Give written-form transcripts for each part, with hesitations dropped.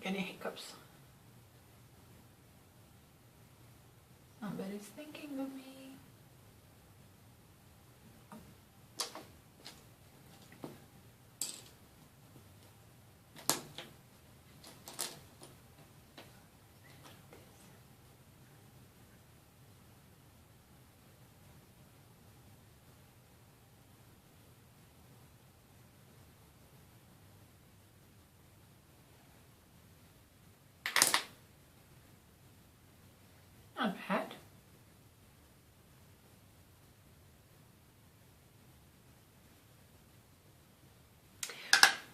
Any hiccups? Somebody's thinking of me. Not bad.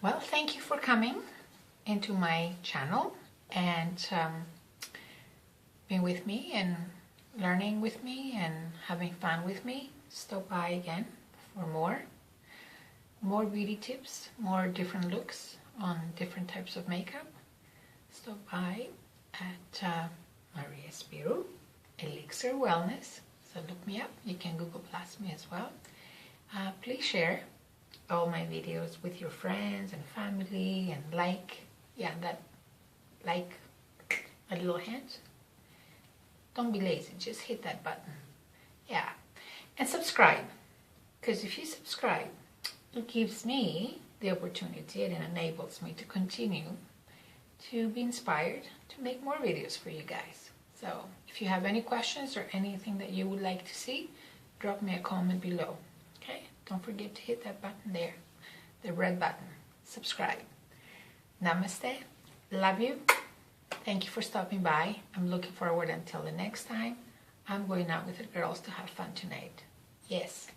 Well, thank you for coming into my channel and being with me and learning with me and having fun with me. Stop by again for more beauty tips, more different looks on different types of makeup. Stop by at Maria Spiro, Elixir Wellness. So look me up. You can Google Plus me as well. Please share all my videos with your friends and family and like a little hint. Don't be lazy, just hit that button. Yeah, and subscribe, because if you subscribe, it gives me the opportunity and it enables me to continue to be inspired to make more videos for you guys. So if you have any questions or anything that you would like to see, drop me a comment below. Okay, don't forget to hit that button there, the red button, subscribe. Namaste, love you, thank you for stopping by. I'm looking forward until the next time. I'm going out with the girls to have fun tonight. Yes.